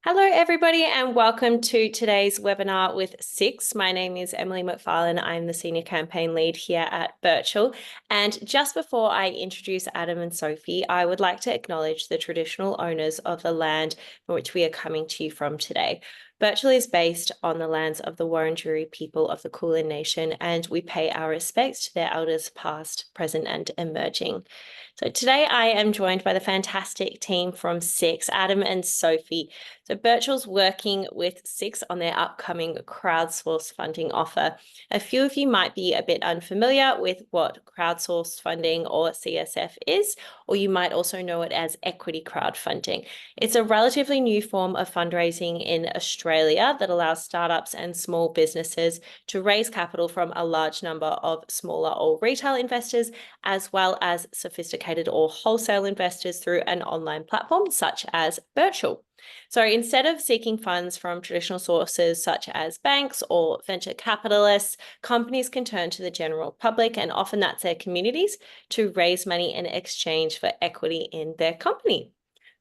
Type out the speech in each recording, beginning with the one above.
Hello, everybody, and welcome to today's webinar with Six. My name is Emily McFarlane. I'm the Senior Campaign Lead here at Birchal. And just before I introduce Adam and Sophie, I would like to acknowledge the traditional owners of the land from which we are coming to you from today. Birchal is based on the lands of the Wurundjeri people of the Kulin Nation, and we pay our respects to their elders past, present, and emerging. So today I am joined by the fantastic team from Six, Adam and Sophie. So Birchal's working with Six on their upcoming crowdsourced funding offer. A few of you might be a bit unfamiliar with what crowdsourced funding or CSF is, or you might also know it as equity crowdfunding. It's a relatively new form of fundraising in Australia that allows startups and small businesses to raise capital from a large number of smaller or retail investors, as well as sophisticated or wholesale investors through an online platform such as Birchal. So instead of seeking funds from traditional sources such as banks or venture capitalists, companies can turn to the general public, and often that's their communities, to raise money in exchange for equity in their company.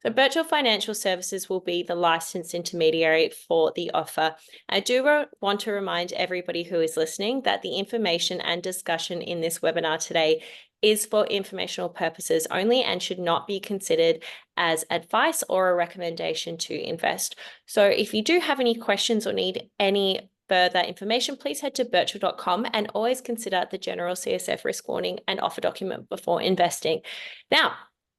So Birchal Financial Services will be the licensed intermediary for the offer. I do want to remind everybody who is listening that the information and discussion in this webinar today is for informational purposes only and should not be considered as advice or a recommendation to invest. So if you do have any questions or need any further information, please head to birchal.com and always consider the general CSF risk warning and offer document before investing. Now,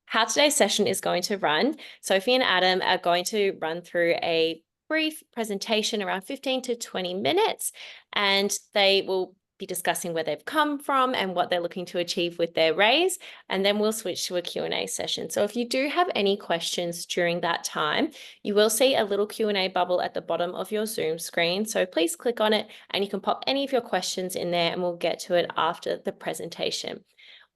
how today's session is going to run, Sophie and Adam are going to run through a brief presentation around 15 to 20 minutes, and they will be discussing where they've come from and what they're looking to achieve with their raise, and then we'll switch to a Q&A session. So if you do have any questions during that time, you will see a little Q&A bubble at the bottom of your Zoom screen. So please click on it and you can pop any of your questions in there and we'll get to it after the presentation.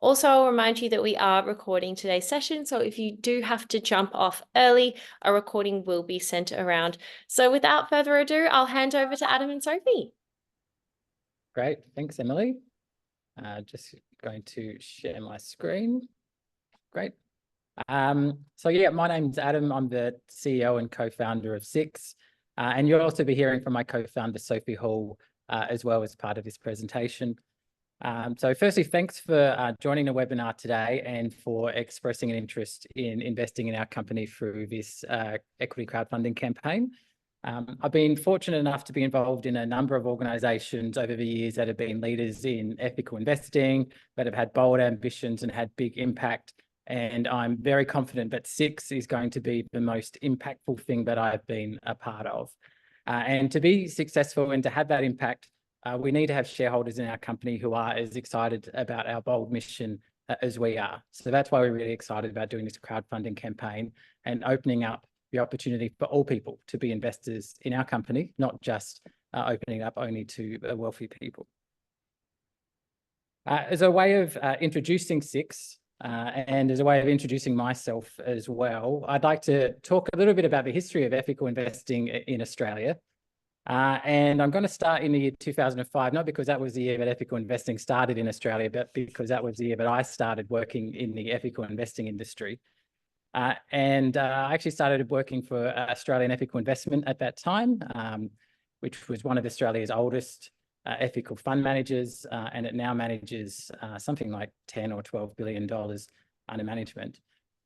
Also, I'll remind you that we are recording today's session, so if you do have to jump off early, a recording will be sent around. So without further ado, I'll hand over to Adam and Sophie. Great, thanks, Emily. Just going to share my screen. Great. So yeah, my name's Adam. I'm the CEO and co-founder of Six, and you'll also be hearing from my co-founder Sophie Hall as well as part of this presentation. So firstly, thanks for joining the webinar today and for expressing an interest in investing in our company through this equity crowdfunding campaign. I've been fortunate enough to be involved in a number of organisations over the years that have been leaders in ethical investing, that have had bold ambitions and had big impact. And I'm very confident that Six is going to be the most impactful thing that I've been a part of. And to be successful and to have that impact, we need to have shareholders in our company who are as excited about our bold mission as we are. So that's why we're really excited about doing this crowdfunding campaign and opening up the opportunity for all people to be investors in our company, not just opening up only to wealthy people. As a way of introducing Six and as a way of introducing myself as well, I'd like to talk a little bit about the history of ethical investing in Australia. And I'm going to start in the year 2005, not because that was the year that ethical investing started in Australia, but because that was the year that I started working in the ethical investing industry. I actually started working for Australian Ethical Investment at that time, which was one of Australia's oldest ethical fund managers, and it now manages something like 10 or $12 billion under management.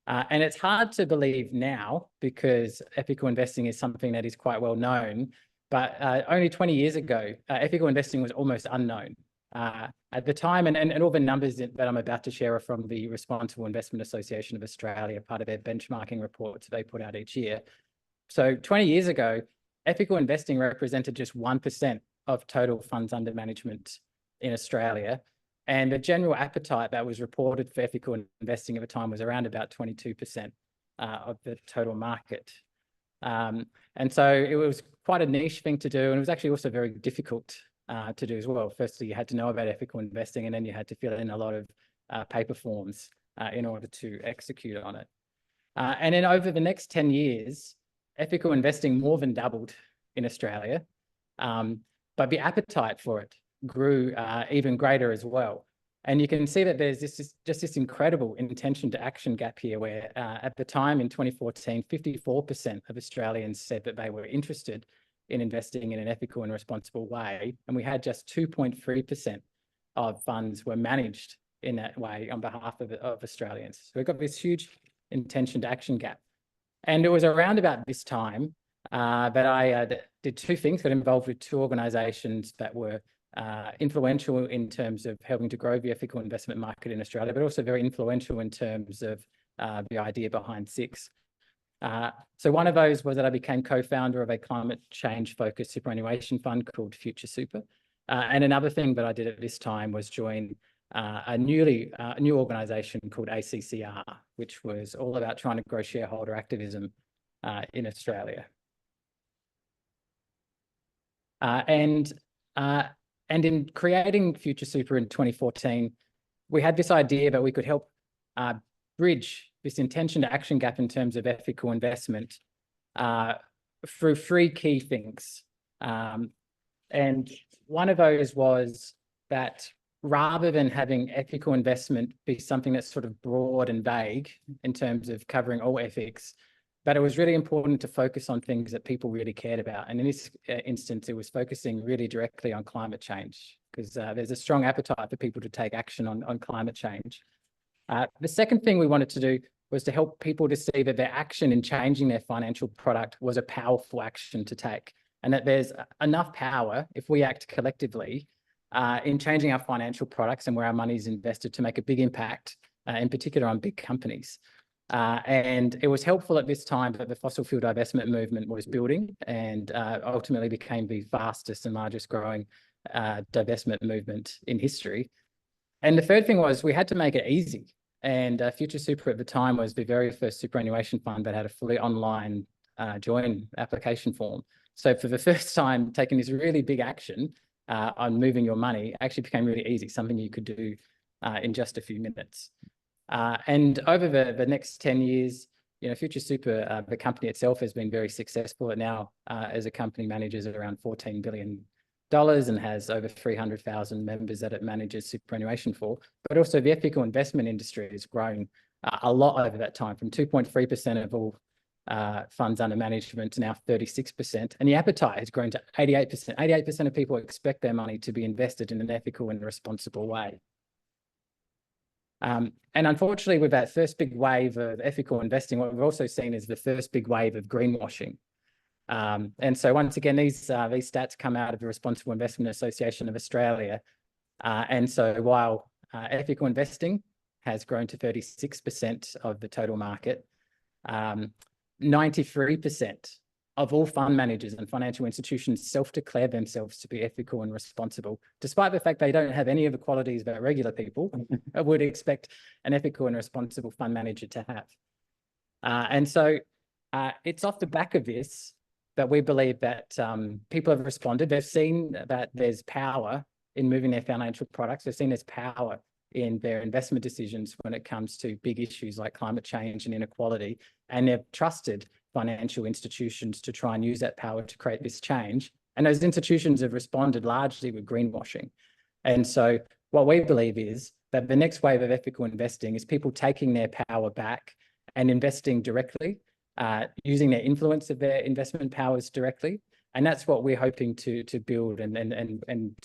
And it's hard to believe now because ethical investing is something that is quite well known. But only 20 years ago, ethical investing was almost unknown. At the time, and all the numbers that I'm about to share are from the Responsible Investment Association of Australia, part of their benchmarking reports they put out each year. So 20 years ago, ethical investing represented just 1% of total funds under management in Australia. And the general appetite that was reported for ethical investing at the time was around about 22% of the total market. And so it was quite a niche thing to do, and it was actually also very difficult to do as well. Firstly, you had to know about ethical investing, and then you had to fill in a lot of paper forms in order to execute on it. And then over the next 10 years, ethical investing more than doubled in Australia, but the appetite for it grew even greater as well. And you can see that there's just this incredible intention to action gap here where at the time in 2014, 54% of Australians said that they were interested in investing in an ethical and responsible way. And we had just 2.3% of funds were managed in that way on behalf of Australians. So we've got this huge intention to action gap. And it was around about this time that I did two things, got involved with two organisations that were influential in terms of helping to grow the ethical investment market in Australia, but also very influential in terms of the idea behind SIX. So one of those was that I became co-founder of a climate change focused superannuation fund called Future Super. And another thing that I did at this time was join a new organisation called ACCR, which was all about trying to grow shareholder activism in Australia. And in creating Future Super in 2014, we had this idea that we could help bridge this intention to action gap in terms of ethical investment through three key things. And one of those was that rather than having ethical investment be something that's sort of broad and vague in terms of covering all ethics, but it was really important to focus on things that people really cared about. And in this instance, it was focusing really directly on climate change, because there's a strong appetite for people to take action on climate change. The second thing we wanted to do was to help people to see that their action in changing their financial product was a powerful action to take, and that there's enough power if we act collectively in changing our financial products and where our money is invested to make a big impact, in particular on big companies. And it was helpful at this time that the fossil fuel divestment movement was building and ultimately became the fastest and largest growing divestment movement in history. And the third thing was we had to make it easy. And Future Super at the time was the very first superannuation fund that had a fully online join application form. So for the first time, taking this really big action on moving your money actually became really easy, something you could do in just a few minutes. And over the next 10 years, Future Super, the company itself has been very successful. It now, as a company, manages around $14 billion and has over 300,000 members that it manages superannuation for. But also the ethical investment industry has grown a lot over that time, from 2.3% of all funds under management to now 36%. And the appetite has grown to 88%. 88% of people expect their money to be invested in an ethical and responsible way. And unfortunately, with that first big wave of ethical investing, what we've also seen is the first big wave of greenwashing. And so once again, these stats come out of the Responsible Investment Association of Australia. And so while ethical investing has grown to 36% of the total market, 93% of all fund managers and financial institutions self-declare themselves to be ethical and responsible, despite the fact they don't have any of the qualities that regular people would expect an ethical and responsible fund manager to have. And so it's off the back of this that we believe that people have responded. They've seen that there's power in moving their financial products. They've seen there's power in their investment decisions when it comes to big issues like climate change and inequality. And they've trusted financial institutions to try and use that power to create this change. And those institutions have responded largely with greenwashing. And so what we believe is that the next wave of ethical investing is people taking their power back and investing directly, using their influence of their investment powers directly. And that's what we're hoping to build and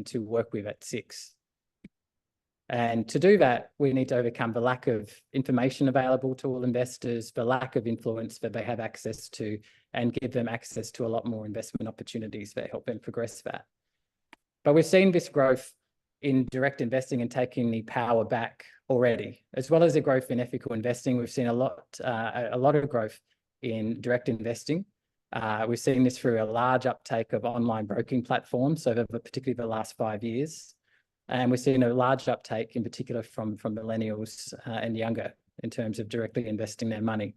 to work with at SIX. And to do that, we need to overcome the lack of information available to all investors, the lack of influence that they have access to, and give them access to a lot more investment opportunities that help them progress that. But we've seen this growth in direct investing and taking the power back already, as well as the growth in ethical investing. We've seen a lot of growth in direct investing. We've seen this through a large uptake of online broking platforms over particularly the last 5 years. And we're seeing a large uptake, in particular from millennials and younger, in terms of directly investing their money.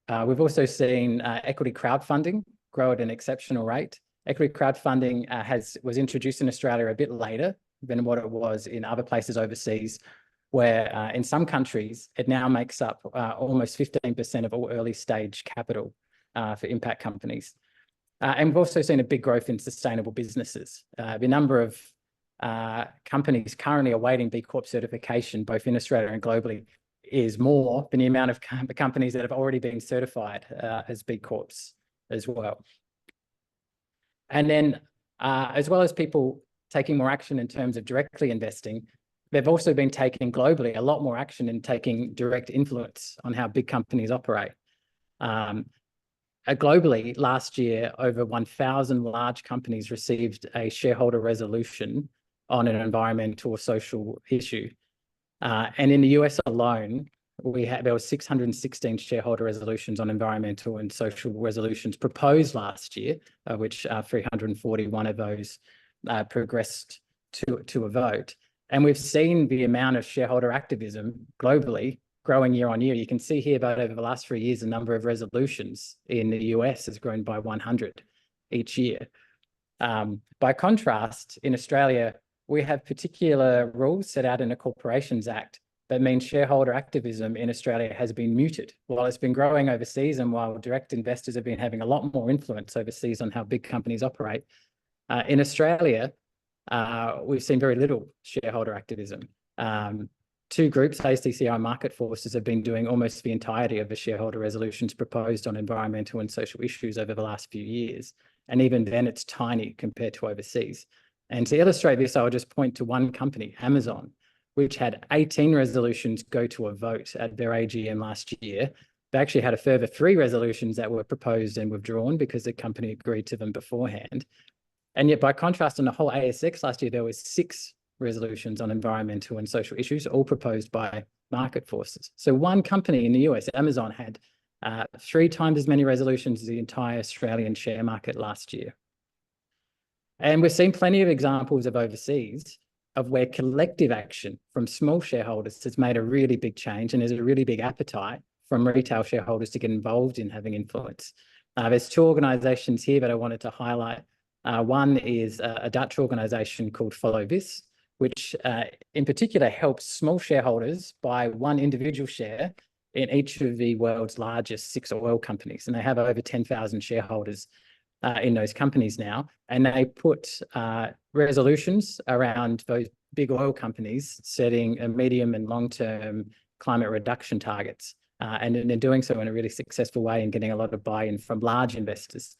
We've also seen equity crowdfunding grow at an exceptional rate. Equity crowdfunding was introduced in Australia a bit later than what it was in other places overseas, where in some countries, it now makes up almost 15% of all early stage capital for impact companies. And we've also seen a big growth in sustainable businesses. The number of companies currently awaiting B Corp certification, both in Australia and globally, is more than the amount of companies that have already been certified as B Corps as well. And then, as well as people taking more action in terms of directly investing, they've also been taking globally a lot more action in taking direct influence on how big companies operate. Globally, last year, over 1,000 large companies received a shareholder resolution on an environmental or social issue. And in the US alone, there were 616 shareholder resolutions on environmental and social resolutions proposed last year, which 341 of those progressed to a vote. And we've seen the amount of shareholder activism globally growing year on year. You can see here that over the last 3 years, the number of resolutions in the US has grown by 100 each year. By contrast, in Australia, we have particular rules set out in the Corporations Act that means shareholder activism in Australia has been muted. While it's been growing overseas and while direct investors have been having a lot more influence overseas on how big companies operate, in Australia, we've seen very little shareholder activism. Two groups, ACCI and Market Forces, have been doing almost the entirety of the shareholder resolutions proposed on environmental and social issues over the last few years. And even then, it's tiny compared to overseas. And to illustrate this, I'll just point to one company, Amazon, which had 18 resolutions go to a vote at their AGM last year. They actually had a further 3 resolutions that were proposed and withdrawn because the company agreed to them beforehand. And yet, by contrast, on the whole ASX last year, there was 6 resolutions on environmental and social issues, all proposed by Market Forces. So one company in the US, Amazon, had 3 times as many resolutions as the entire Australian share market last year. And we've seen plenty of examples of overseas of where collective action from small shareholders has made a really big change, and there's a really big appetite from retail shareholders to get involved in having influence. There's 2 organisations here that I wanted to highlight. One is a Dutch organisation called Follow This, which in particular helps small shareholders buy 1 individual share in each of the world's largest 6 oil companies. And they have over 10,000 shareholders in those companies now. And they put resolutions around those big oil companies setting a medium and long-term climate reduction targets. And they're doing so in a really successful way and getting a lot of buy-in from large investors.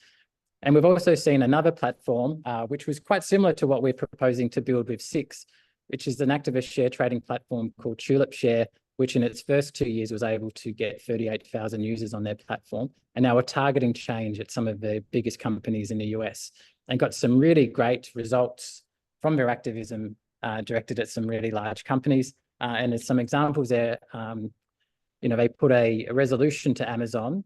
And we've also seen another platform, which was quite similar to what we're proposing to build with Six, which is an activist share trading platform called Tulip Share, which in its first 2 years was able to get 38,000 users on their platform. And now we're targeting change at some of the biggest companies in the US and got some really great results from their activism directed at some really large companies. And there's some examples there. They put a resolution to Amazon.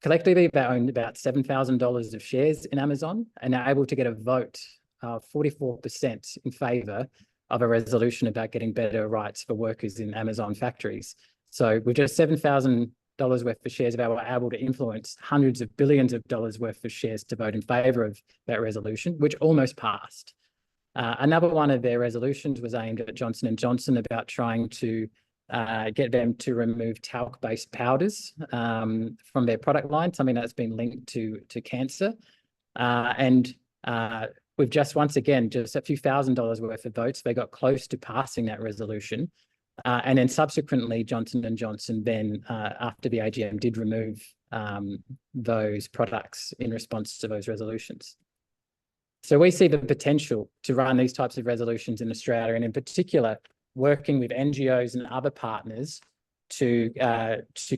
Collectively, they own about $7,000 of shares in Amazon, and they're able to get a vote of 44% in favour of a resolution about getting better rights for workers in Amazon factories. So with just $7,000 worth of shares, they were able to influence hundreds of billions of dollars worth of shares to vote in favour of that resolution, which almost passed. Another one of their resolutions was aimed at Johnson & Johnson about trying to get them to remove talc-based powders from their product line, something that's been linked to cancer. With just, once again, just a few $1,000s worth of votes, they got close to passing that resolution. And then subsequently, Johnson & Johnson then, after the AGM, did remove those products in response to those resolutions. So we see the potential to run these types of resolutions in Australia, and in particular, working with NGOs and other partners to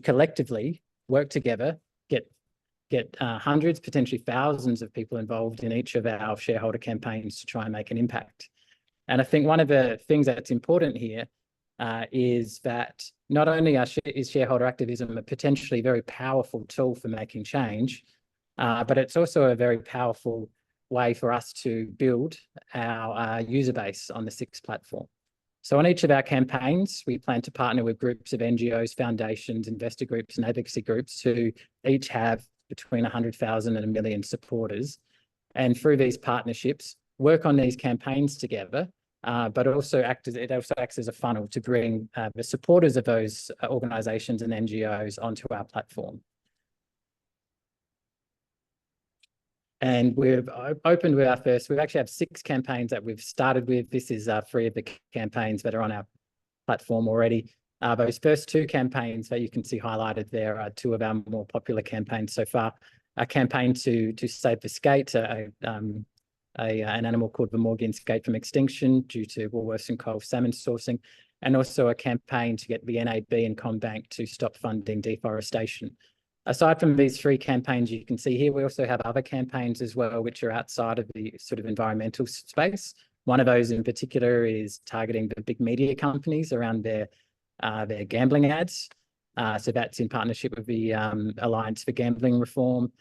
collectively work together, get hundreds, potentially thousands of people involved in each of our shareholder campaigns to try and make an impact. And I think one of the things that's important here is that not only is shareholder activism a potentially very powerful tool for making change, but it's also a very powerful way for us to build our user base on the Six platform. So on each of our campaigns, we plan to partner with groups of NGOs, foundations, investor groups, and advocacy groups who each have between 100,000 and 1 million supporters. And through these partnerships, work on these campaigns together, but it also acts as a funnel to bring the supporters of those organisations and NGOs onto our platform. And we've opened with we actually have 6 campaigns that we've started with. This is 3 of the campaigns that are on our platform already. Those first 2 campaigns that you can see highlighted there are 2 of our more popular campaigns so far. A campaign to save the skate, an animal called the Morgan skate from extinction due to Woolworths and Coles salmon sourcing, and also a campaign to get the NAB and CommBank to stop funding deforestation. Aside from these 3 campaigns you can see here, we also have other campaigns as well, which are outside of the sort of environmental space. One of those in particular is targeting the big media companies around their gambling ads. So that's in partnership with the Alliance for Gambling Reform.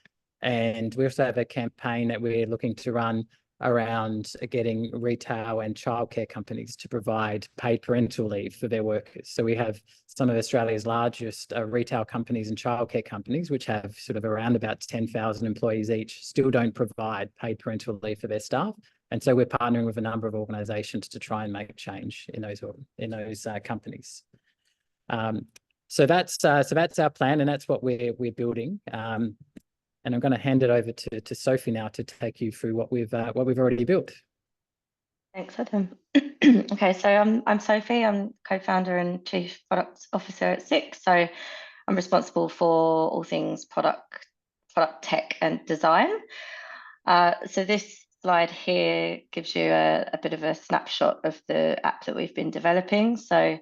And we also have a campaign that we're looking to run around getting retail and childcare companies to provide paid parental leave for their workers. So we have some of Australia's largest retail companies and childcare companies, which have sort of around about 10,000 employees each, still don't provide paid parental leave for their staff. And so we're partnering with a number of organisations to try and make change in those companies. So that's our plan, and that's what we're building. And I'm going to hand it over to Sophie now to take you through what we've already built. Thanks, Adam. Okay, so I'm Sophie. I'm co-founder and chief product officer at Six. So I'm responsible for all things product tech and design. So this slide here gives you a bit of a snapshot of the app that we've been developing. So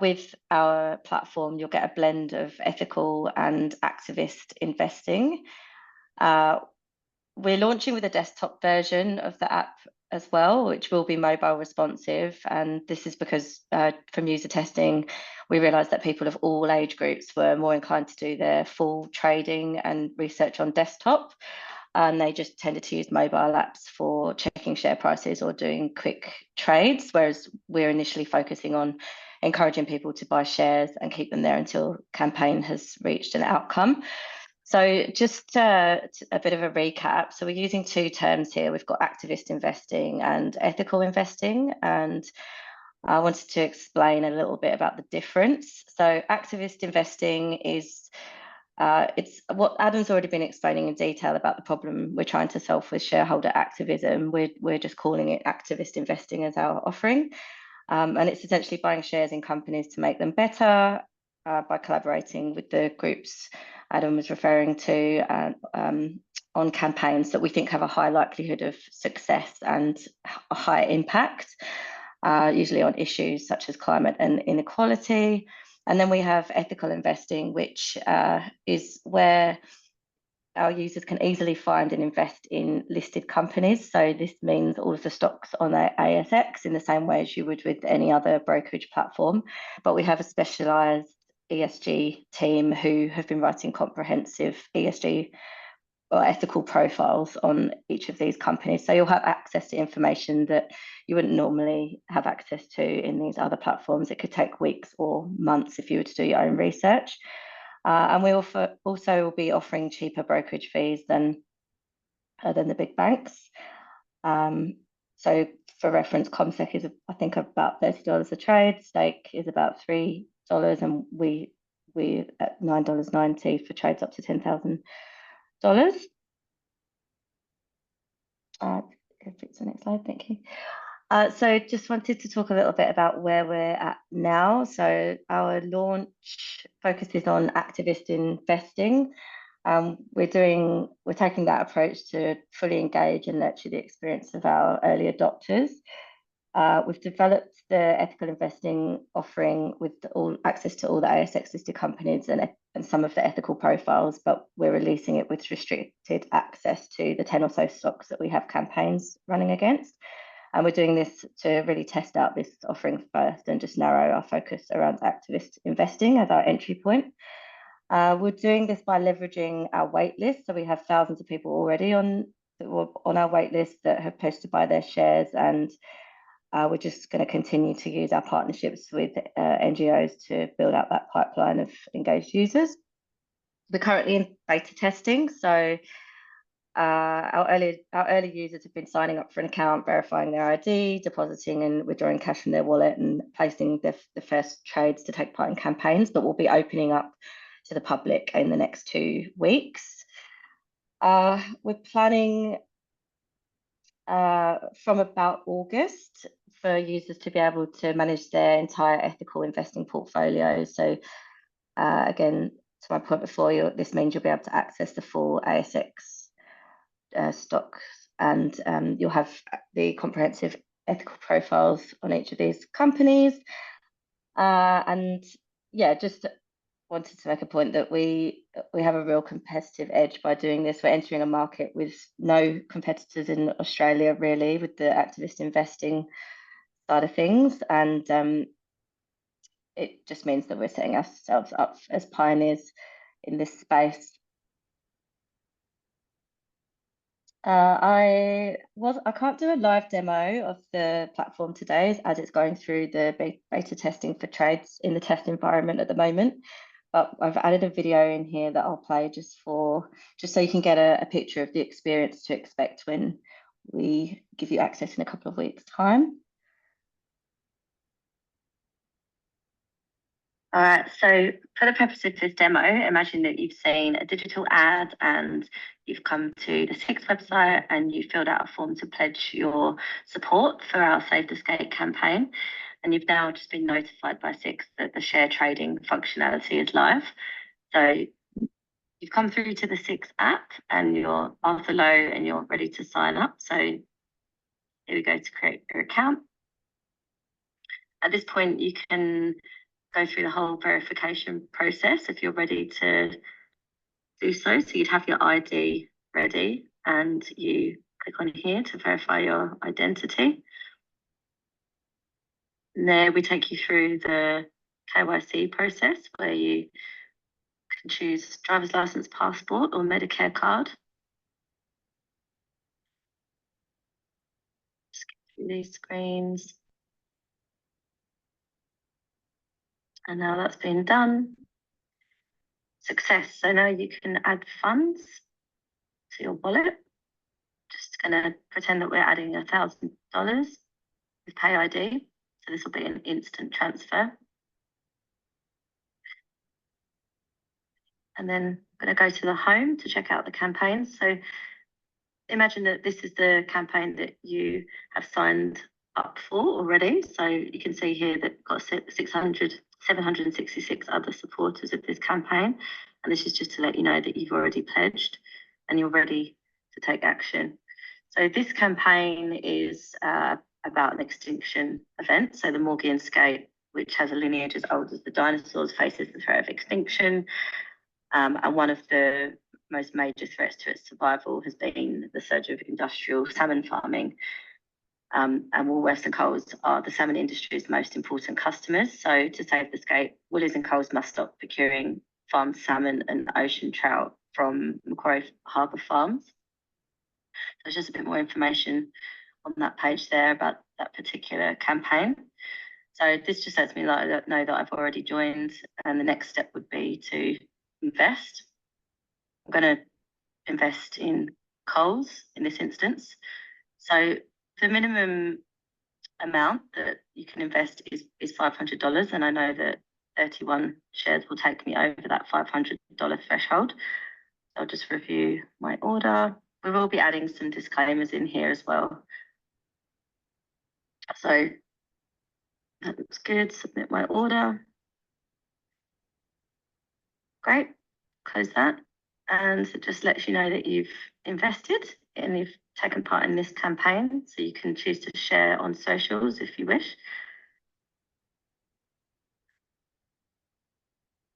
with our platform, you'll get a blend of ethical and activist investing. We're launching with a desktop version of the app as well, which will be mobile responsive. And this is because from user testing, we realized that people of all age groups were more inclined to do their full trading and research on desktop. And they just tended to use mobile apps for checking share prices or doing quick trades, whereas we're initially focusing on encouraging people to buy shares and keep them there until campaign has reached an outcome. So just a bit of a recap. So we're using 2 terms here. We've got activist investing and ethical investing. And I wanted to explain a little bit about the difference. So activist investing is it's what Adam's already been explaining in detail about the problem we're trying to solve with shareholder activism. We're just calling it activist investing as our offering. And it's essentially buying shares in companies to make them better by collaborating with the groups Adam was referring to on campaigns that we think have a high likelihood of success and a high impact, usually on issues such as climate and inequality. And then we have ethical investing, which is where our users can easily find and invest in listed companies. So this means all of the stocks on the ASX in the same way as you would with any other brokerage platform. But we have a specialised ESG team who have been writing comprehensive ESG or ethical profiles on each of these companies. So you'll have access to information that you wouldn't normally have access to in these other platforms. It could take weeks or months if you were to do your own research. And we also will be offering cheaper brokerage fees than the big banks. So for reference, CommSec is, I think, about $30 a trade. Stake is about $3, and we at $9.90 for trades up to $10,000. Go to the next slide, thank you. So just wanted to talk a little bit about where we're at now. So our launch focuses on activist investing. We're taking that approach to fully engage and nurture the experience of our early adopters. We've developed the ethical investing offering with access to all the ASX listed companies and some of the ethical profiles, but we're releasing it with restricted access to the 10 or so stocks that we have campaigns running against. And we're doing this to really test out this offering first and just narrow our focus around activist investing as our entry point. We're doing this by leveraging our wait list. So we have thousands of people already on our wait list that have posted to buy their shares, and we're just going to continue to use our partnerships with NGOs to build out that pipeline of engaged users. We're currently in beta testing, so our early users have been signing up for an account, verifying their ID, depositing and withdrawing cash from their wallet, and placing the first trades to take part in campaigns, but we'll be opening up to the public in the next 2 weeks. We're planning from about August for users to be able to manage their entire ethical investing portfolio. So again, to my point before, this means you'll be able to access the full ASX stocks, and you'll have the comprehensive ethical profiles on each of these companies. And yeah, just wanted to make a point that we have a real competitive edge by doing this. We're entering a market with no competitors in Australia, really, with the activist investing side of things. And it just means that we're setting ourselves up as pioneers in this space. I can't do a live demo of the platform today as it's going through the beta testing for trades in the test environment at the moment. But I've added a video in here that I'll play just so you can get a picture of the experience to expect when we give you access in a couple of weeks' time. All right, so for the purpose of this demo, imagine that you've seen a digital ad and you've come to the SIX website and you filled out a form to pledge your support for our Save the Skate campaign. And you've now just been notified by SIX that the share trading functionality is live. So you've come through to the SIX app and you're after low and you're ready to sign up. So here we go to create your account. At this point, you can go through the whole verification process if you're ready to do so. So you'd have your ID ready and you click on here to verify your identity. And there we take you through the KYC process where you can choose driver's license, passport or Medicare card. Skip through these screens. And now that's been done. Success. So now you can add funds to your wallet. Just going to pretend that we're adding $1,000 with Pay ID. So this will be an instant transfer. And then I'm going to go to the home to check out the campaign. So imagine that this is the campaign that you have signed up for already. So you can see here that we've got 766 other supporters of this campaign. And this is just to let you know that you've already pledged and you're ready to take action. So this campaign is about an extinction event. So the Maugean skate, which has a lineage as old as the dinosaurs, faces the threat of extinction. And one of the most major threats to its survival has been the surge of industrial salmon farming. And Woolworths and Coles are the salmon industry's most important customers. So to save the skate, Woolies and Coles must stop procuring farmed salmon and ocean trout from Macquarie Harbour farms. So there's just a bit more information on that page there about that particular campaign. So this just lets me know that I've already joined, and the next step would be to invest. I'm going to invest in Coles in this instance. So the minimum amount that you can invest is $500, and I know that 31 shares will take me over that $500 threshold. So I'll just review my order. We will be adding some disclaimers in here as well. So that looks good. Submit my order. Great. Close that. And it just lets you know that you've invested and you've taken part in this campaign. So you can choose to share on socials if you wish.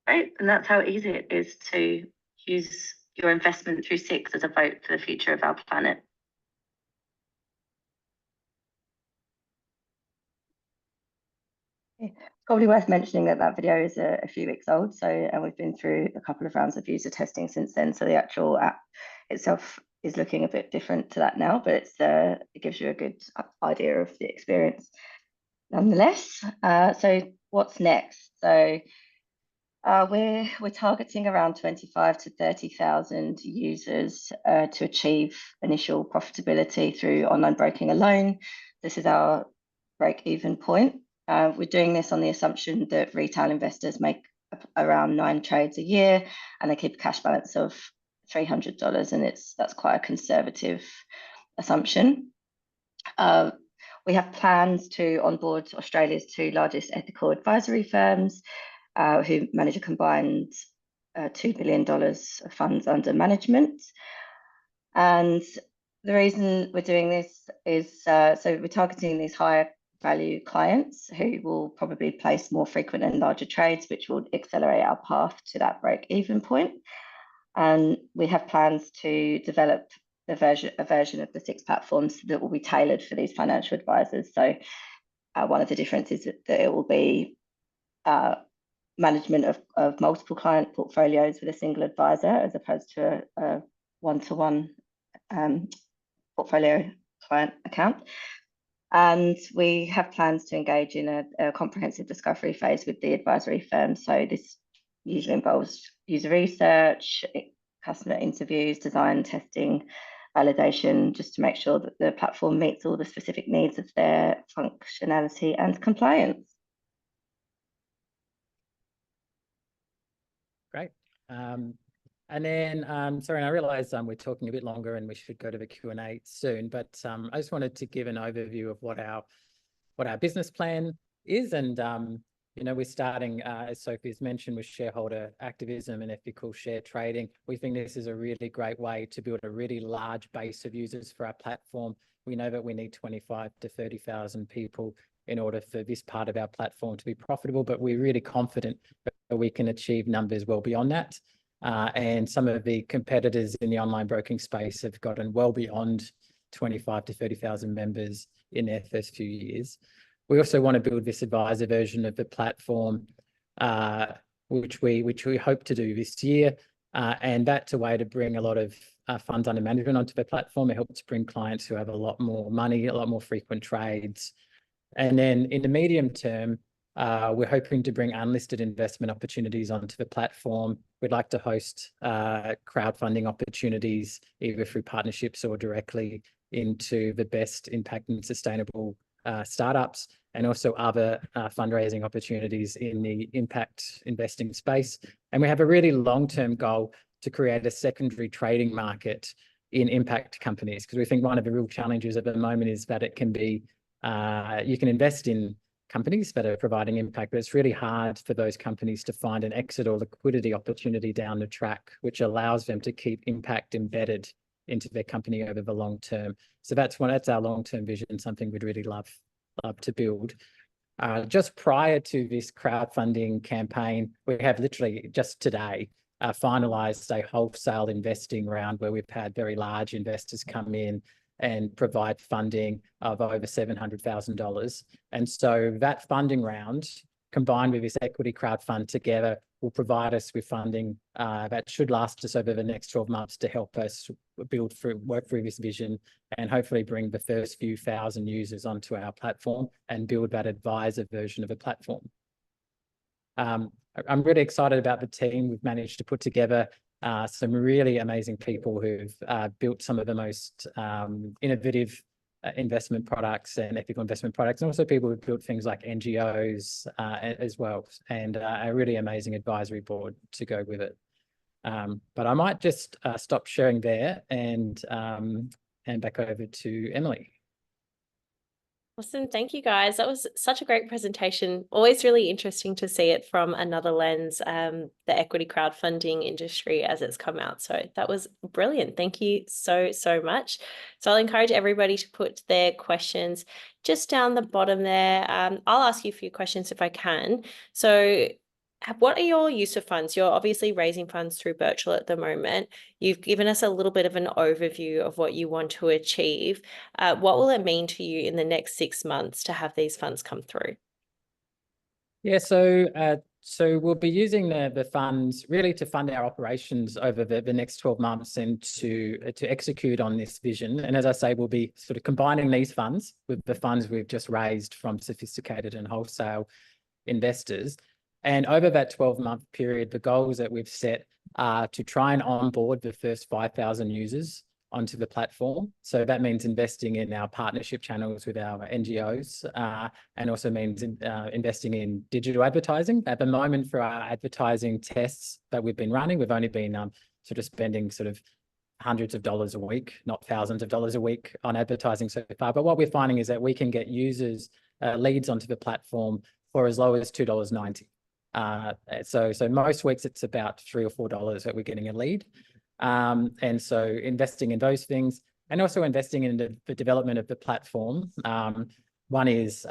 Great. And that's how easy it is to use your investment through SIX as a vote for the future of our planet. It's probably worth mentioning that video is a few weeks old, and we've been through a couple of rounds of user testing since then. So the actual app itself is looking a bit different to that now, but it gives you a good idea of the experience nonetheless. So what's next? So we're targeting around 25 to 30,000 users to achieve initial profitability through online broking alone. This is our break-even point. We're doing this on the assumption that retail investors make around 9 trades a year and they keep a cash balance of $300, and that's quite a conservative assumption. We have plans to onboard Australia's 2 largest ethical advisory firms, who manage a combined $2 billion of funds under management. And the reason we're doing this is so we're targeting these higher value clients who will probably place more frequent and larger trades, which will accelerate our path to that break-even point. And we have plans to develop a version of the 6 platforms that will be tailored for these financial advisors. So one of the differences is that it will be management of multiple client portfolios with a single advisor, as opposed to a one-to-one portfolio client account. And we have plans to engage in a comprehensive discovery phase with the advisory firm. So this usually involves user research, customer interviews, design, testing, validation, just to make sure that the platform meets all the specific needs of their functionality and compliance. Great. And then, sorry, and I realise we're talking a bit longer and we should go to the Q&A soon, but I just wanted to give an overview of what our business plan is. And, you know, we're starting, as Sophie's mentioned, with shareholder activism and ethical share trading. We think this is a really great way to build a really large base of users for our platform. We know that we need 25 to 30,000 people in order for this part of our platform to be profitable, but we're really confident that we can achieve numbers well beyond that. And some of the competitors in the online broking space have gotten well beyond 25 to 30,000 members in their first few years. We also want to build this advisor version of the platform, which we hope to do this year. And that's a way to bring a lot of funds under management onto the platform. It helps bring clients who have a lot more money, a lot more frequent trades. And then in the medium term, we're hoping to bring unlisted investment opportunities onto the platform. We'd like to host crowdfunding opportunities, either through partnerships or directly into the best impact and sustainable startups, and also other fundraising opportunities in the impact investing space. And we have a really long-term goal to create a secondary trading market in impact companies, because we think one of the real challenges at the moment is that it can be, you can invest in companies that are providing impact, but it's really hard for those companies to find an exit or liquidity opportunity down the track, which allows them to keep impact embedded into their company over the long term. So that's our long-term vision, something we'd really love to build. Just prior to this crowdfunding campaign, we have literally just today finalised a wholesale investing round where we've had very large investors come in and provide funding of over $700,000. And so that funding round, combined with this equity crowdfund together, will provide us with funding that should last us over the next 12 months to help us work through this vision and hopefully bring the first few thousand users onto our platform and build that advisor version of a platform. I'm really excited about the team. We've managed to put together some really amazing people who've built some of the most innovative investment products and ethical investment products, and also people who've built things like NGOs as well, and a really amazing advisory board to go with it. But I might just stop sharing there and hand back over to Emily. Awesome. Thank you, guys. That was such a great presentation. Always really interesting to see it from another lens, the equity crowdfunding industry as it's come out. So that was brilliant. Thank you so much. So I'll encourage everybody to put their questions just down the bottom there. I'll ask you a few questions if I can. So what are your use of funds? You're obviously raising funds through Birchal at the moment. You've given us a little bit of an overview of what you want to achieve. What will it mean to you in the next 6 months to have these funds come through? Yeah, so we'll be using the funds really to fund our operations over the next 12 months and to execute on this vision. And as I say, we'll be sort of combining these funds with the funds we've just raised from sophisticated and wholesale investors. And over that 12-month period, the goals that we've set are to try and onboard the first 5,000 users onto the platform. So that means investing in our partnership channels with our NGOs, and also means investing in digital advertising. At the moment, for our advertising tests that we've been running, we've only been sort of spending sort of hundreds of dollars a week, not thousands of dollars a week on advertising so far. But what we're finding is that we can get users leads onto the platform for as low as $2.90. So most weeks it's about $3 or $4 that we're getting a lead. And so investing in those things, and also investing in the development of the platform. One is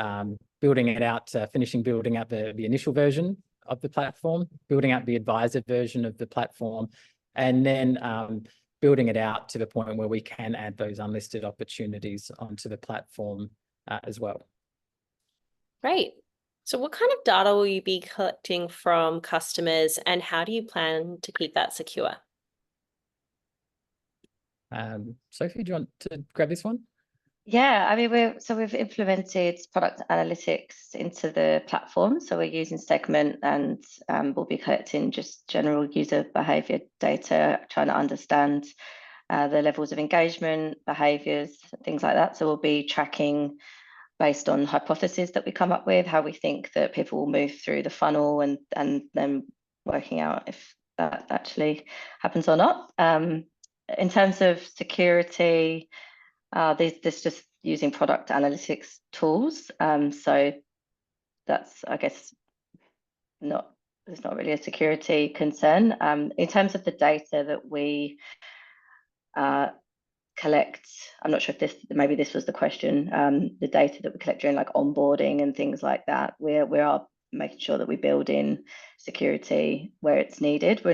building it out, finishing building out the initial version of the platform, building out the advisor version of the platform, and then building it out to the point where we can add those unlisted opportunities onto the platform as well. Great. So what kind of data will you be collecting from customers, and how do you plan to keep that secure? Sophie, do you want to grab this one? Yeah, I mean, we've implemented product analytics into the platform. So we're using Segment, and we'll be collecting just general user behavior data, trying to understand the levels of engagement, behaviors, things like that. So we'll be tracking based on hypotheses that we come up with, how we think that people will move through the funnel, and then working out if that actually happens or not. In terms of security, this just using product analytics tools. So that's, I guess, there's not really a security concern. In terms of the data that we collect, I'm not sure if maybe this was the question, the data that we collect during like onboarding and things like that, we are making sure that we build in security where it's needed. We're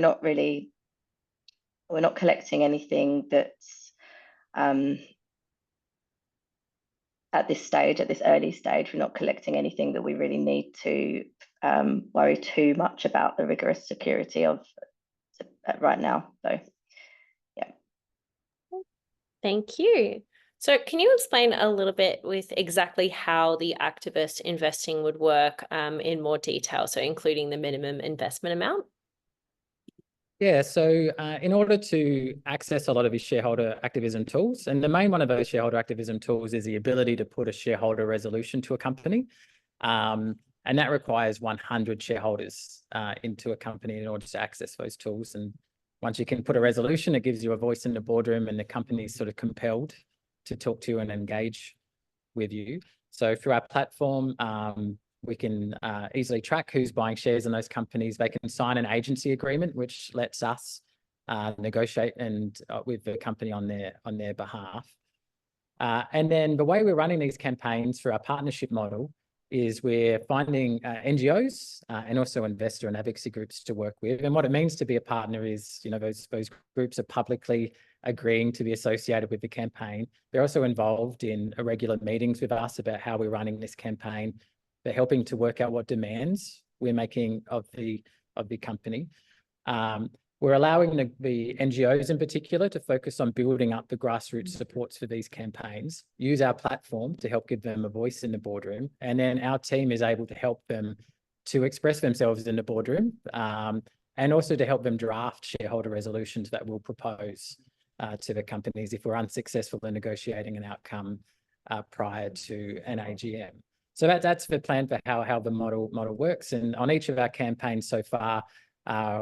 not collecting anything that's at this early stage, we're not collecting anything that we really need to worry too much about the rigorous security of right now. So, yeah. Thank you. So can you explain a little bit with exactly how the activist investing would work in more detail, so including the minimum investment amount? Yeah, so in order to access a lot of these shareholder activism tools, and the main one of those shareholder activism tools is the ability to put a shareholder resolution to a company. And that requires 100 shareholders into a company in order to access those tools. And once you can put a resolution, it gives you a voice in the boardroom, and the company is sort of compelled to talk to you and engage with you. So through our platform, we can easily track who's buying shares in those companies. They can sign an agency agreement, which lets us negotiate with the company on their behalf. And then the way we're running these campaigns for our partnership model is we're finding NGOs and also investor and advocacy groups to work with. And what it means to be a partner is, those groups are publicly agreeing to be associated with the campaign. They're also involved in regular meetings with us about how we're running this campaign. They're helping to work out what demands we're making of the company. We're allowing the NGOs in particular to focus on building up the grassroots supports for these campaigns, use our platform to help give them a voice in the boardroom. And then our team is able to help them to express themselves in the boardroom, and also to help them draft shareholder resolutions that we'll propose to the companies if we're unsuccessful in negotiating an outcome prior to an AGM. So that's the plan for how the model works. And on each of our campaigns so far,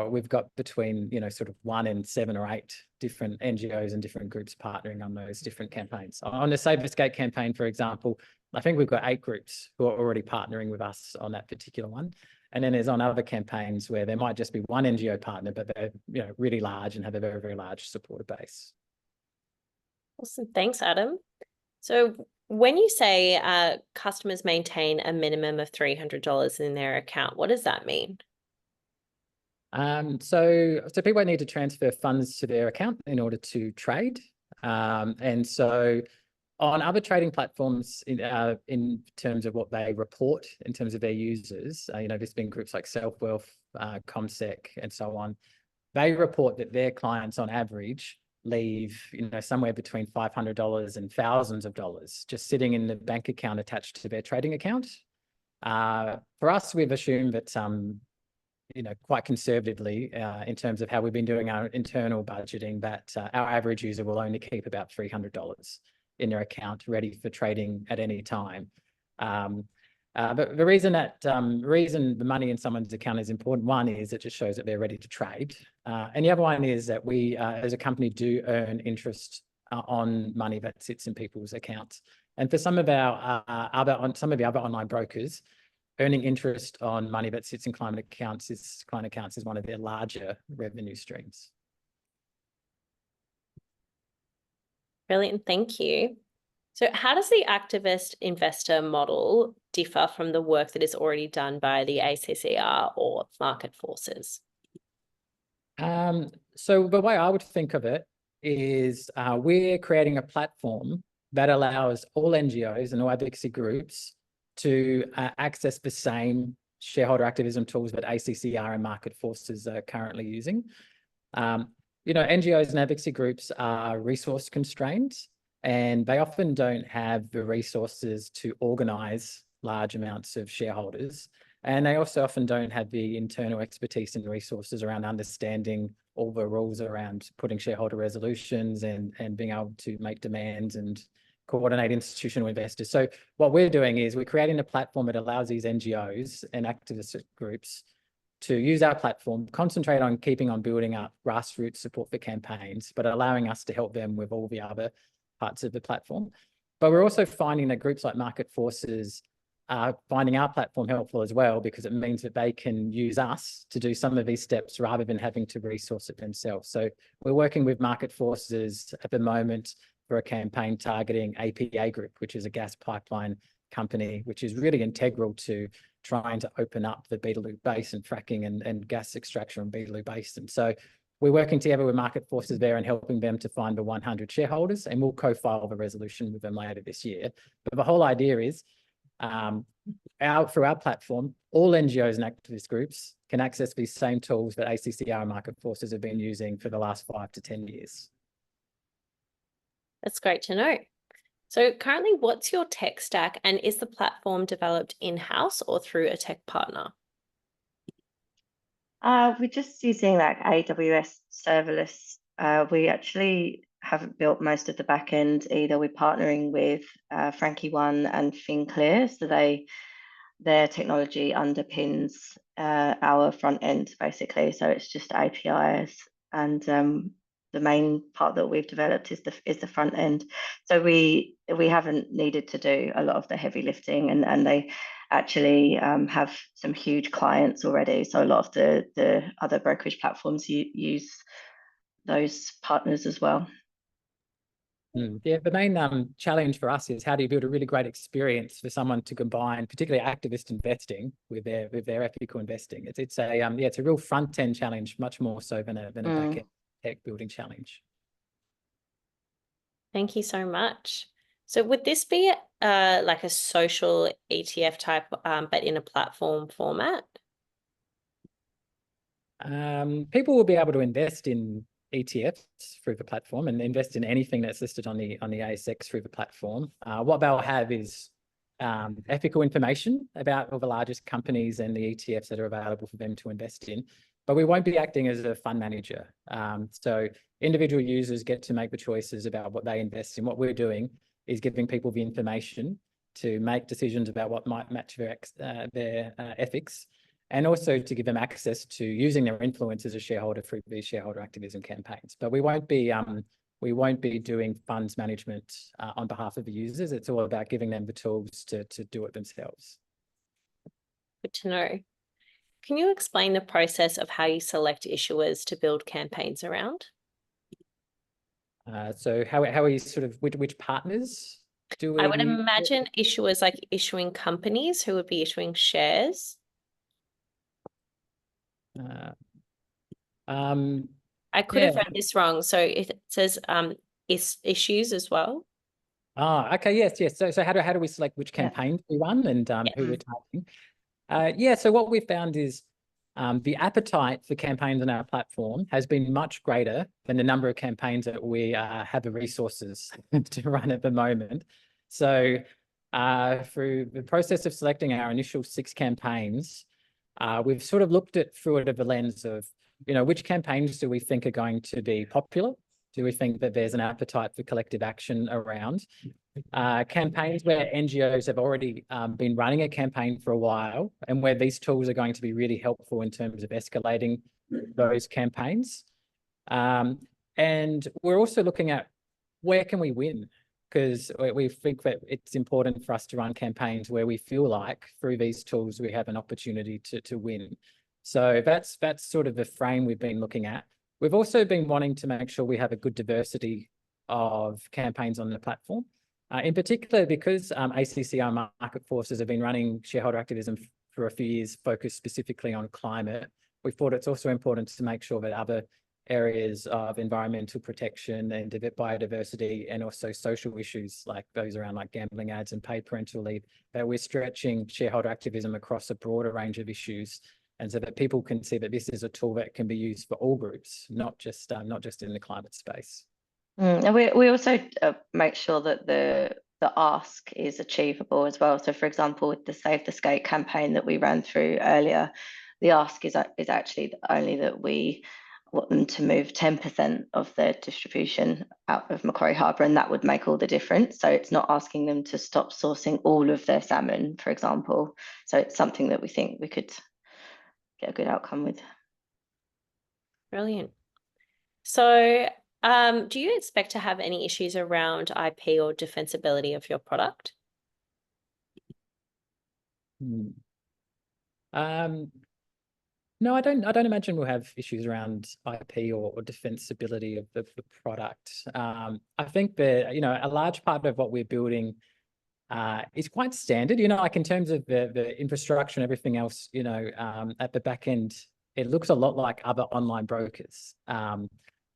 we've got between sort of 1 and 7 or 8 different NGOs and different groups partnering on those different campaigns. On the Save the Skate campaign, for example, I think we've got 8 groups who are already partnering with us on that particular one. And then there's on other campaigns where there might just be one NGO partner, but they're really large and have a very, very large supporter base. Awesome. Thanks, Adam. So when you say customers maintain a minimum of $300 in their account, what does that mean? So people need to transfer funds to their account in order to trade. And so on other trading platforms, in terms of what they report in terms of their users, there's been groups like Self-Wealth, ComSec, and so on. They report that their clients on average leave somewhere between $500 and thousands of dollars just sitting in the bank account attached to their trading account. For us, we've assumed that quite conservatively in terms of how we've been doing our internal budgeting, that our average user will only keep about $300 in their account ready for trading at any time. But the reason the money in someone's account is important, one is it just shows that they're ready to trade. And the other one is that we, as a company, do earn interest on money that sits in people's accounts. And for some of the other online brokers, earning interest on money that sits in client accounts is one of their larger revenue streams. Brilliant, thank you. So how does the activist investor model differ from the work that is already done by the ACCR or market forces? So the way I would think of it is we're creating a platform that allows all NGOs and all advocacy groups to access the same shareholder activism tools that ACCR and market forces are currently using. NGOs and advocacy groups are resource constrained, and they often don't have the resources to organise large amounts of shareholders. And they also often don't have the internal expertise and resources around understanding all the rules around putting shareholder resolutions and being able to make demands and coordinate institutional investors. So what we're doing is we're creating a platform that allows these NGOs and activist groups to use our platform, concentrate on keeping on building up grassroots support for campaigns, but allowing us to help them with all the other parts of the platform. But we're also finding that groups like market forces are finding our platform helpful as well, because it means that they can use us to do some of these steps rather than having to resource it themselves. So we're working with market forces at the moment for a campaign targeting APA Group, which is a gas pipeline company, which is really integral to trying to open up the Beetaloo Basin, fracking and gas extraction on Beetaloo Basin. So we're working together with market forces there and helping them to find the 100 shareholders, and we'll co-file the resolution with them later this year. But the whole idea is through our platform, all NGOs and activist groups can access these same tools that ACCR and market forces have been using for the last 5 to 10 years. That's great to know. So currently, what's your tech stack, and is the platform developed in-house or through a tech partner? We're just using like AWS serverless. We actually haven't built most of the back end either. We're partnering with Frankie One and FinClear, so their technology underpins our front end basically. So it's just APIs, and the main part that we've developed is the front end. So we haven't needed to do a lot of the heavy lifting, and they actually have some huge clients already. So a lot of the other brokerage platforms use those partners as well. Yeah, the main challenge for us is how do you build a really great experience for someone to combine, particularly activist investing with their ethical investing. It's a real front end challenge, much more so than a back end tech building challenge. Thank you so much. So would this be like a social ETF type, but in a platform format? People will be able to invest in ETFs through the platform and invest in anything that's listed on the ASX through the platform. What they'll have is ethical information about all the largest companies and the ETFs that are available for them to invest in, but we won't be acting as a fund manager. So individual users get to make the choices about what they invest in. What we're doing is giving people the information to make decisions about what might match their ethics, and also to give them access to using their influence as a shareholder through these shareholder activism campaigns. But we won't be doing funds management on behalf of the users. It's all about giving them the tools to do it themselves. Good to know. Can you explain the process of how you select issuers to build campaigns around? So how are you sort of, which partners do we? I would imagine issuers like issuing companies who would be issuing shares. I could have read this wrong. So it says issues as well. Okay, yes. So how do we select which campaigns we run and who we're targeting? So what we found is the appetite for campaigns on our platform has been much greater than the number of campaigns that we have the resources to run at the moment. So through the process of selecting our initial 6 campaigns, we've sort of looked at through it of the lens of, which campaigns do we think are going to be popular? Do we think that there's an appetite for collective action around? Campaigns where NGOs have already been running a campaign for a while, and where these tools are going to be really helpful in terms of escalating those campaigns. And we're also looking at where can we win? Because we think that it's important for us to run campaigns where we feel like through these tools we have an opportunity to win. So that's sort of the frame we've been looking at. We've also been wanting to make sure we have a good diversity of campaigns on the platform. In particular, because ACCI Market Forces have been running shareholder activism for a few years, focused specifically on climate, we thought it's also important to make sure that other areas of environmental protection and biodiversity, and also social issues like those around like gambling ads and paid parental leave, that we're stretching shareholder activism across a broader range of issues, and so that people can see that this is a tool that can be used for all groups, not just in the climate space. And we also make sure that the ask is achievable as well. So, for example, with the Save the Skate campaign that we ran through earlier, the ask is actually only that we want them to move 10% of their distribution out of Macquarie Harbour, and that would make all the difference. So it's not asking them to stop sourcing all of their salmon, for example. So it's something that we think we could get a good outcome with. Brilliant. So do you expect to have any issues around IP or defensibility of your product? No, I don't imagine we'll have issues around IP or defensibility of the product. I think that, a large part of what we're building is quite standard, like in terms of the infrastructure and everything else, at the back end, it looks a lot like other online brokers.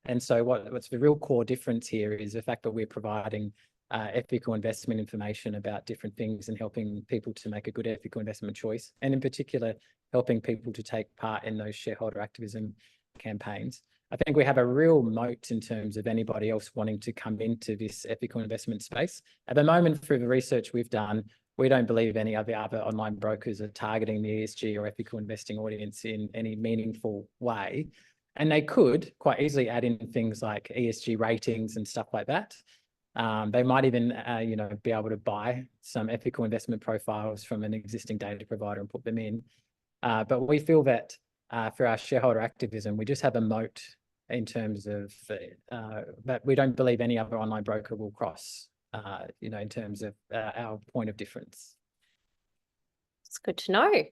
And so what's the real core difference here is the fact that we're providing ethical investment information about different things and helping people to make a good ethical investment choice, and in particular, helping people to take part in those shareholder activism campaigns. I think we have a real moat in terms of anybody else wanting to come into this ethical investment space. At the moment, through the research we've done, we don't believe any of the other online brokers are targeting the ESG or ethical investing audience in any meaningful way. And they could quite easily add in things like ESG ratings and stuff like that. They might even, be able to buy some ethical investment profiles from an existing data provider and put them in. But we feel that for our shareholder activism, we just have a moat in terms of that we don't believe any other online broker will cross, in terms of our point of difference. It's good to know.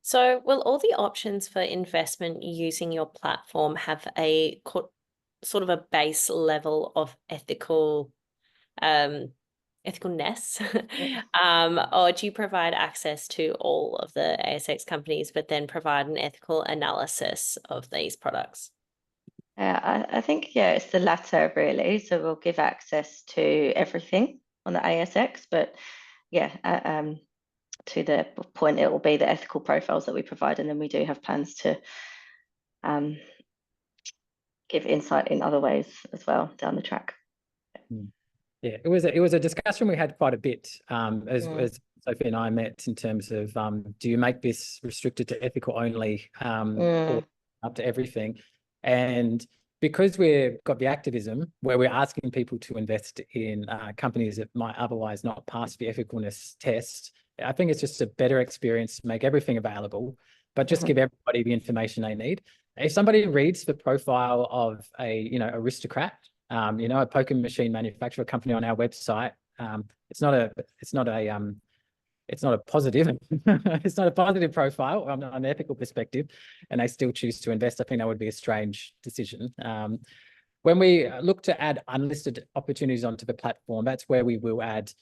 So will all the options for investment using your platform have a sort of a base level of ethicalness? Or do you provide access to all of the ASX companies, but then provide an ethical analysis of these products? I think, it's the latter really. So we'll give access to everything on the ASX, but to the point, it will be the ethical profiles that we provide, and then we do have plans to give insight in other ways as well down the track. Yeah, it was a discussion we had quite a bit as Sophie and I met, in terms of do you make this restricted to ethical only or up to everything? And because we've got the activism where we're asking people to invest in companies that might otherwise not pass the ethicalness test, I think it's just a better experience to make everything available, but just give everybody the information they need. If somebody reads the profile of a aristocrat, a poker machine manufacturer company on our website, it's not a positive it's not a positive profile on an ethical perspective, and they still choose to invest, I think that would be a strange decision. When we look to add unlisted opportunities onto the platform, that's where we will add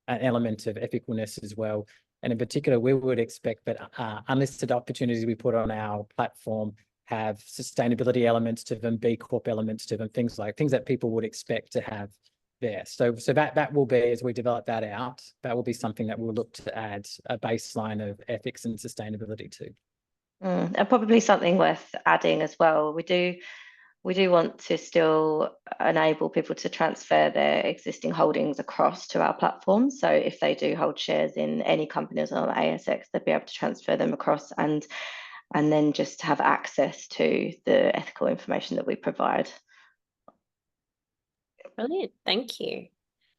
an element of ethicalness as well. And in particular, we would expect that unlisted opportunities we put on our platform have sustainability elements to them, B Corp elements to them, things that people would expect to have there. So that will be, as we develop that out, that will be something that we'll look to add a baseline of ethics and sustainability to. And probably something worth adding as well. We we do want to still enable people to transfer their existing holdings across to our platform. So if they do hold shares in any companies on ASX, they'll be able to transfer them across and then just have access to the ethical information that we provide. Brilliant, thank you.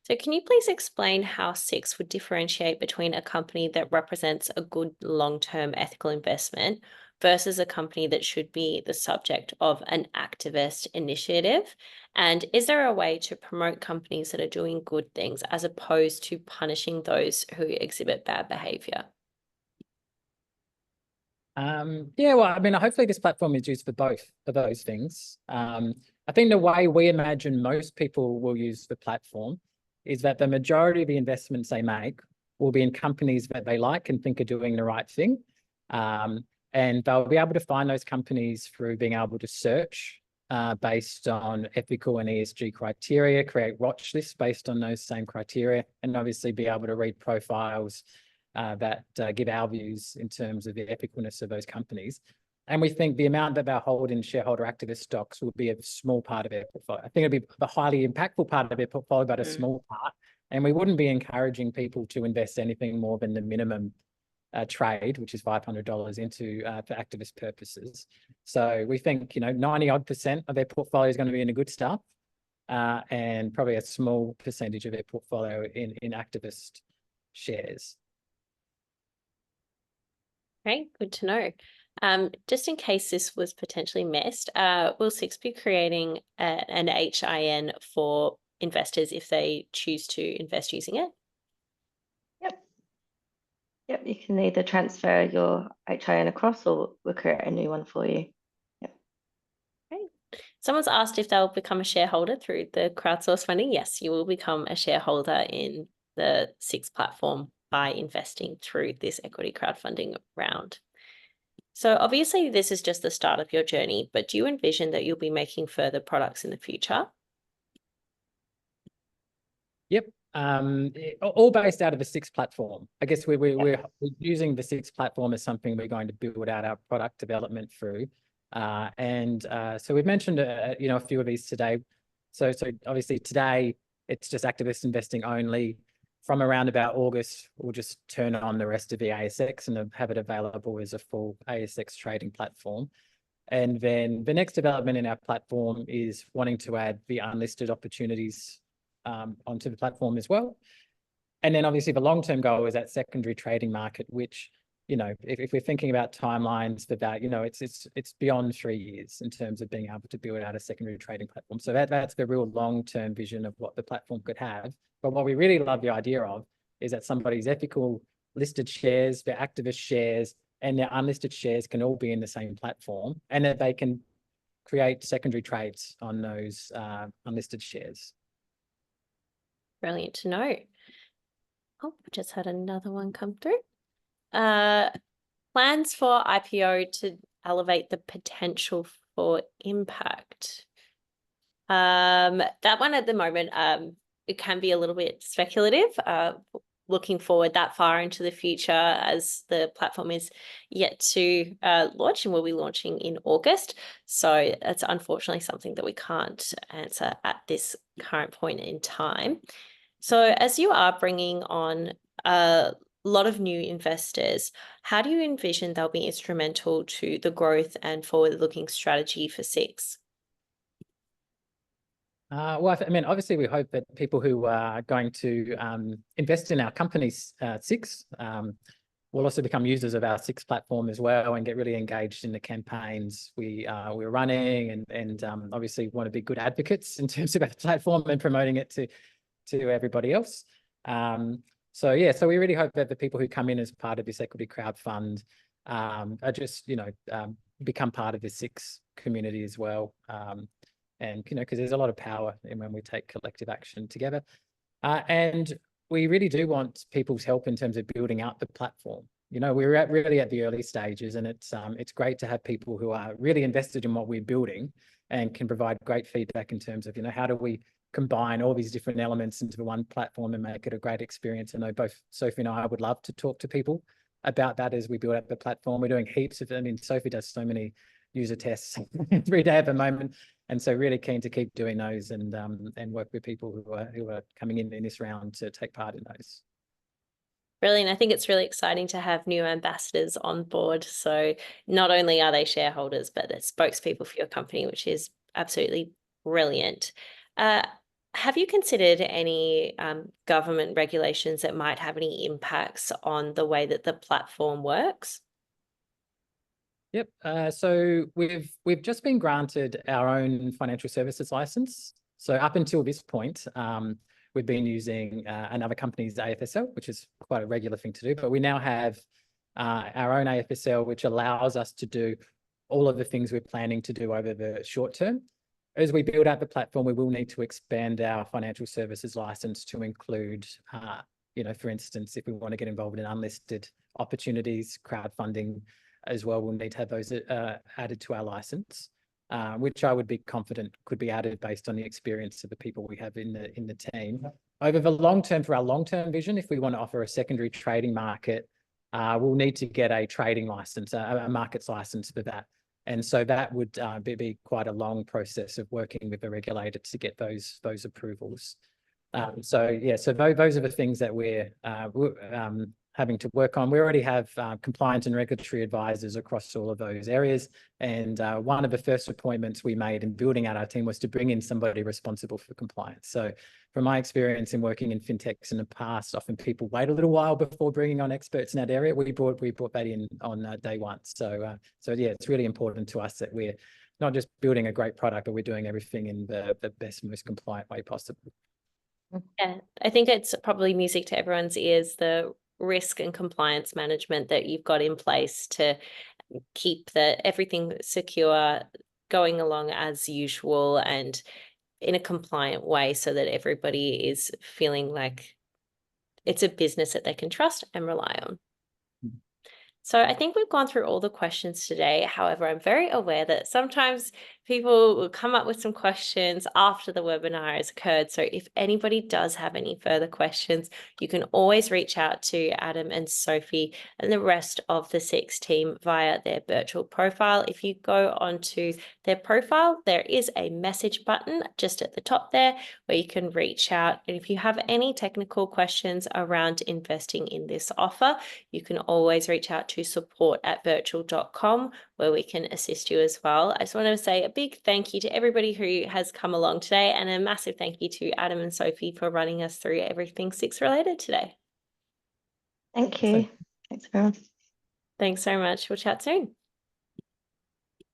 So can you please explain how Six would differentiate between a company that represents a good long-term ethical investment versus a company that should be the subject of an activist initiative? And is there a way to promote companies that are doing good things as opposed to punishing those who exhibit bad behavior? Yeah, well, I mean, hopefully this platform is used for both of those things. I think the way we imagine most people will use the platform is that the majority of the investments they make will be in companies that they like and think are doing the right thing. And they'll be able to find those companies through being able to search based on ethical and ESG criteria, create watch lists based on those same criteria, and obviously be able to read profiles that give our views in terms of the ethicalness of those companies. And we think the amount that they'll hold in shareholder activist stocks will be a small part of their portfolio. I think it'll be the highly impactful part of their portfolio, but a small part. And we wouldn't be encouraging people to invest anything more than the minimum trade, which is $500 into for activist purposes. So we think, 90-odd% of their portfolio is going to be in the good stuff, and probably a small percentage of their portfolio in activist shares. Great, good to know. Just in case this was potentially missed, will Six be creating an HIN for investors if they choose to invest using it? Yep, you can either transfer your HIN across or we'll create a new one for you. Yep. Great. Someone's asked if they'll become a shareholder through the crowdsource funding. Yes, you will become a shareholder in the Six platform by investing through this equity crowdfunding round. So obviously this is just the start of your journey, but do you envision that you'll be making further products in the future? Yep. All based out of the Six platform. I guess we're using the Six platform as something we're going to build out our product development through. So we've mentioned a few of these today. So obviously today it's just activist investing only. From around about August, we'll just turn on the rest of the ASX and have it available as a full ASX trading platform. And then the next development in our platform is wanting to add the unlisted opportunities onto the platform as well. And then obviously the long-term goal is that secondary trading market, which, if we're thinking about timelines for that, it's beyond 3 years in terms of being able to build out a secondary trading platform. So that's the real long-term vision of what the platform could have. But what we really love the idea of is that somebody's ethical listed shares, their activist shares, and their unlisted shares can all be in the same platform, and that they can create secondary trades on those unlisted shares. Brilliant to know. Oh, I just had another one come through. Plans for IPO to elevate the potential for impact. That one at the moment, it can be a little bit speculative. Looking forward that far into the future, as the platform is yet to launch, and we'll be launching in August. So that's unfortunately something that we can't answer at this current point in time. So as you are bringing on a lot of new investors, how do you envision they'll be instrumental to the growth and forward-looking strategy for Six? Well, I mean, obviously, we hope that people who are going to invest in our company's Six will also become users of our Six platform as well and get really engaged in the campaigns we're running, and obviously want to be good advocates in terms of our platform and promoting it to everybody else. So we really hope that the people who come in as part of this equity crowd fund are just, become part of the Six community as well. And, because there's a lot of power in when we take collective action together. And we really do want people's help in terms of building out the platform. We're really at the early stages, and it's great to have people who are really invested in what we're building and can provide great feedback in terms of, how do we combine all these different elements into one platform and make it a great experience. I know both Sophie and I would love to talk to people about that as we build up the platform. We're doing heaps of them. I mean, Sophie does so many user tests every day at the moment. And so really keen to keep doing those and work with people who are coming in this round to take part in those. Brilliant. I think it's really exciting to have new ambassadors on board. So not only are they shareholders, but they're spokespeople for your company, which is absolutely brilliant. Have you considered any government regulations that might have any impacts on the way that the platform works? Yep. So we've just been granted our own financial services license. So up until this point, we've been using another company's AFSL, which is quite a regular thing to do, but we now have our own AFSL, which allows us to do all of the things we're planning to do over the short term. As we build out the platform, we will need to expand our financial services license to include, for instance, if we want to get involved in unlisted opportunities, crowdfunding as well, we'll need to have those added to our license. Which I would be confident could be added based on the experience of the people we have in the team. Over the long term, for our long-term vision, if we want to offer a secondary trading market, we'll need to get a trading license, a markets license for that. And so that would be quite a long process of working with the regulator to get those approvals. So those are the things that we're having to work on. We already have compliance and regulatory advisors across all of those areas. And one of the first appointments we made in building out our team was to bring in somebody responsible for compliance. So from my experience in working in fintechs in the past, often people wait a little while before bringing on experts in that area. We brought that in on day one. So yeah, it's really important to us that we're not just building a great product, but we're doing everything in the best, most compliant way possible. Yeah, I think it's probably music to everyone's ears, the risk and compliance management that you've got in place to keep everything secure, going along as usual and in a compliant way so that everybody is feeling like it's a business that they can trust and rely on. So I think we've gone through all the questions today. However, I'm very aware that sometimes people will come up with some questions after the webinar has occurred. So if anybody does have any further questions, you can always reach out to Adam and Sophie and the rest of the Six team via their Birchal profile. If you go onto their profile, there is a message button just at the top there where you can reach out. And if you have any technical questions around investing in this offer, you can always reach out to support@birchal.com where we can assist you as well. I just want to say a big thank you to everybody who has come along today and a massive thank you to Adam and Sophie for running us through everything Six related today. Thank you. Thanks, everyone. Thanks so much. We'll chat soon.